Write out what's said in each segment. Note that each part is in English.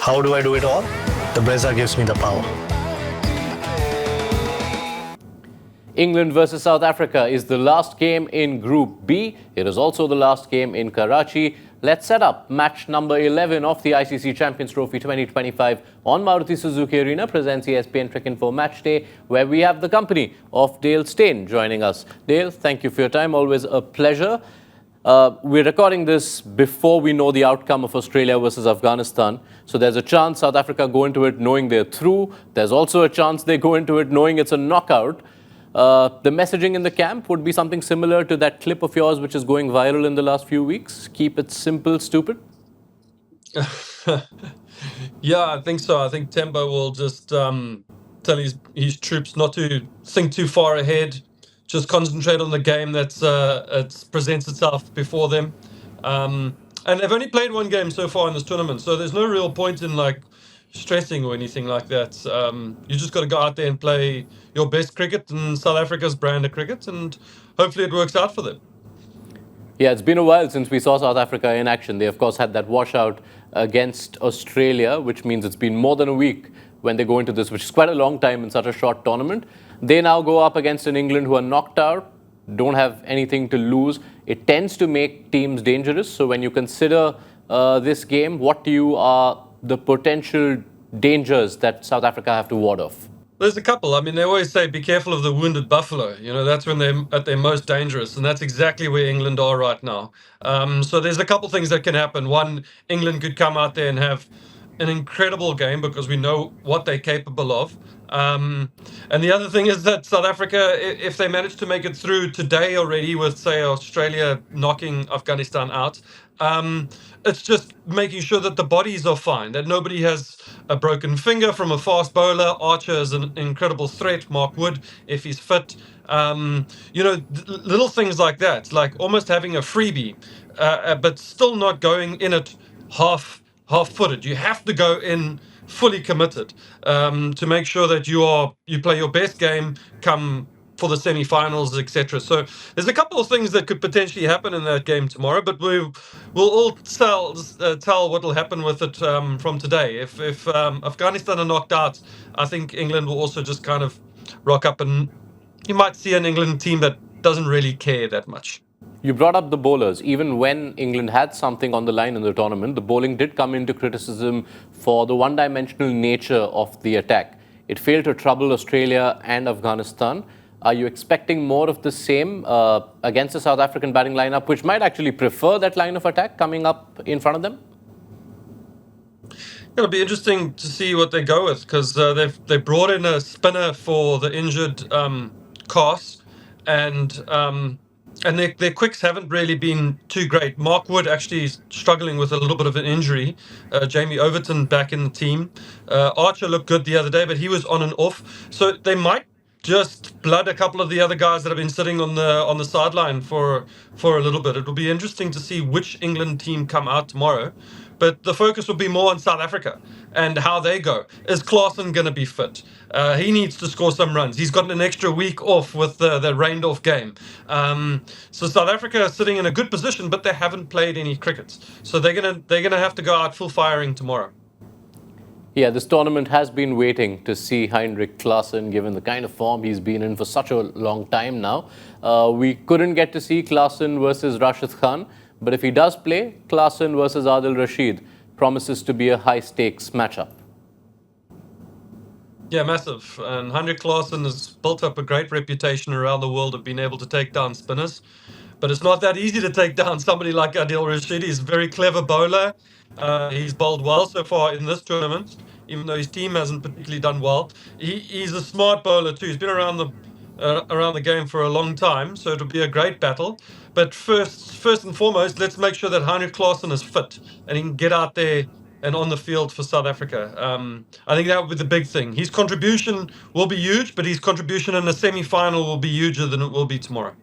How do I do it all? The Brezza gives me the power. England versus South Africa is the last game in Group B. It is also the last game in Karachi. Let's set up match number 11 of the ICC Champions Trophy 2025 on Maruti Suzuki Arena, presents ESPN Cricinfo Match Day, where we have the company of Dale Steyn joining us. Dale, thank you for your time. Always a pleasure. We're recording this before we know the outcome of Australia versus Afghanistan. So there's a chance South Africa go into it knowing they're through. There's also a chance they go into it knowing it's a knockout. The messaging in the camp would be something similar to that clip of yours which is going viral in the last few weeks. Keep it simple, stupid. Yeah, I think so. I think Temba will just tell his troops not to think too far ahead, just concentrate on the game that presents itself before them. And they've only played one game so far in this tournament, so there's no real point in stressing or anything like that. You just got to go out there and play your best cricket and South Africa's brand of cricket, and hopefully it works out for them. Yeah, it's been a while since we saw South Africa in action. They, of course, had that washout against Australia, which means it's been more than a week when they go into this, which is quite a long time in such a short tournament. They now go up against an England who are knocked out, don't have anything to lose. It tends to make teams dangerous. So when you consider this game, what to you are the potential dangers that South Africa have to ward off? There's a couple. I mean, they always say, be careful of the wounded buffalo. You know, that's when they're at their most dangerous. And that's exactly where England are right now. So there's a couple things that can happen. One, England could come out there and have an incredible game because we know what they're capable of. And the other thing is that South Africa, if they manage to make it through today already with, say, Australia knocking Afghanistan out, it's just making sure that the bodies are fine, that nobody has a broken finger from a fast bowler. Archer is an incredible threat. Mark Wood, if he's fit. Little things like that, like almost having a freebie, but still not going in it half-footed. You have to go in fully committed to make sure that you play your best game come for the semi-finals, etc. So there's a couple of things that could potentially happen in that game tomorrow, but we'll all tell what will happen with it from today. If Afghanistan are knocked out, I think England will also just kind of rock up, and you might see an England team that doesn't really care that much. You brought up the bowlers. Even when England had something on the line in the tournament, the bowling did come into criticism for the one-dimensional nature of the attack. It failed to trouble Australia and Afghanistan. Are you expecting more of the same against the South African batting lineup, which might actually prefer that line of attack coming up in front of them? It'll be interesting to see what they go with, because they brought in a spinner for the injured Cast, and their quicks haven't really been too great. Mark Wood actually is struggling with a little bit of an injury. Jamie Overton back in the team. Archer looked good the other day, but he was on and off. So they might just blood a couple of the other guys that have been sitting on the sideline for a little bit. It will be interesting to see which England team come out tomorrow. But the focus will be more on South Africa and how they go. Is Klaasen going to be fit? He needs to score some runs. He's got an extra week off with the rained-off game. So South Africa are sitting in a good position, but they haven't played any cricket. So they're gonna have to go out full firing tomorrow. Yeah, this tournament has been waiting to see Heinrich Klaasen, given the kind of form he's been in for such a long time now. We couldn't get to see Klaasen versus Rashid Khan, but if he does play, Klaasen versus Adil Rashid promises to be a high-stakes matchup. Yeah, massive. And Heinrich Klaasen has built up a great reputation around the world of being able to take down spinners. But it's not that easy to take down somebody like Adil Rashid. He's a very clever bowler. He's bowled well so far in this tournament, even though his team hasn't particularly done well. He's a smart bowler too. He's been around the game for a long time, so it'll be a great battle. But first and foremost, let's make sure that Heinrich Klaasen is fit and he can get out there and on the field for South Africa. I think that would be the big thing. His contribution will be huge, but his contribution in the semi-final will be huger than it will be tomorrow.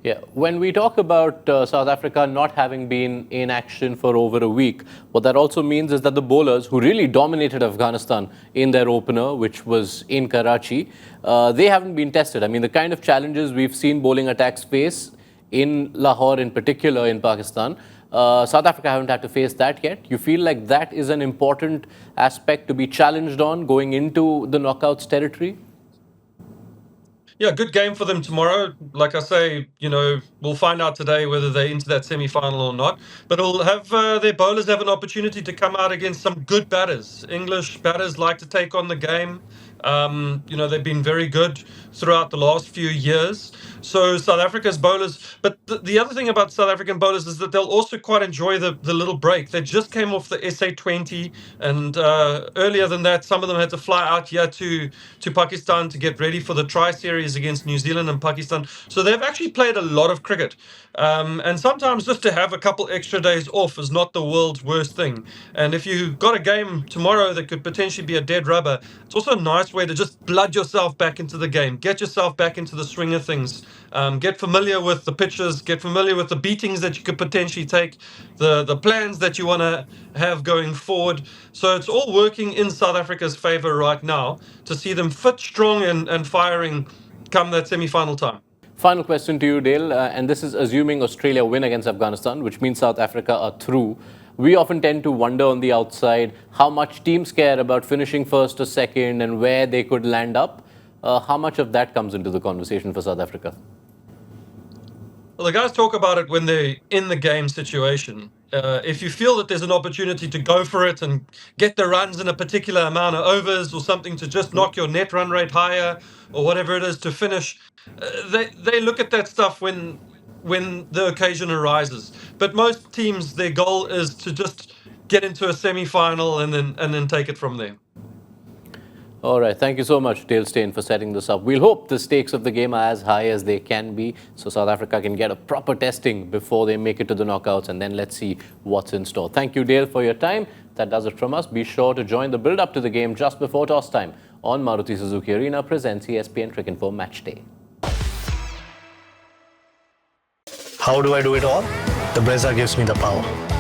Yeah, when we talk about South Africa not having been in action for over a week, what that also means is that the bowlers who really dominated Afghanistan in their opener, which was in Karachi, they haven't been tested. I mean, the kind of challenges we've seen bowling attacks face in Lahore in particular in Pakistan, South Africa haven't had to face that yet. You feel like that is an important aspect to be challenged on going into the knockouts territory? Yeah, good game for them tomorrow. Like I say, we'll find out today whether they're into that semi-final or not. But it'll have their bowlers have an opportunity to come out against some good batters. English batters like to take on the game. They've been very good throughout the last few years. So South Africa's bowlers, but the other thing about South African bowlers is that they'll also quite enjoy the little break. They just came off the SA20, and earlier than that, some of them had to fly out here to Pakistan to get ready for the tri-series against New Zealand and Pakistan. So they've actually played a lot of cricket. And sometimes just to have a couple extra days off is not the world's worst thing. And if you've got a game tomorrow that could potentially be a dead rubber, it's also a nice way to just blood yourself back into the game, get yourself back into the swing of things, get familiar with the pitches, get familiar with the beatings that you could potentially take, the plans that you want to have going forward. So it's all working in South Africa's favour right now to see them fit, strong and firing come that semi-final time. Final question to you, Dale, and this is assuming Australia win against Afghanistan, which means South Africa are through. We often tend to wonder on the outside how much teams care about finishing first or second and where they could land up. How much of that comes into the conversation for South Africa? Well, the guys talk about it when they're in the game situation. If you feel that there's an opportunity to go for it and get the runs in a particular amount of overs or something to just knock your net run rate higher or whatever it is to finish, they look at that stuff when the occasion arises. But most teams, their goal is to just get into a semi-final and then take it from there. All right. Thank you so much, Dale Steyn, for setting this up. We'll hope the stakes of the game are as high as they can be so South Africa can get a proper testing before they make it to the knockouts, and then let's see what's in store. Thank you, Dale, for your time. That does it from us. Be sure to join the build-up to the game just before toss time on Maruti Suzuki Arena presents ESPN Cricinfo Match Day. How do I do it all? The Brezza gives me the power.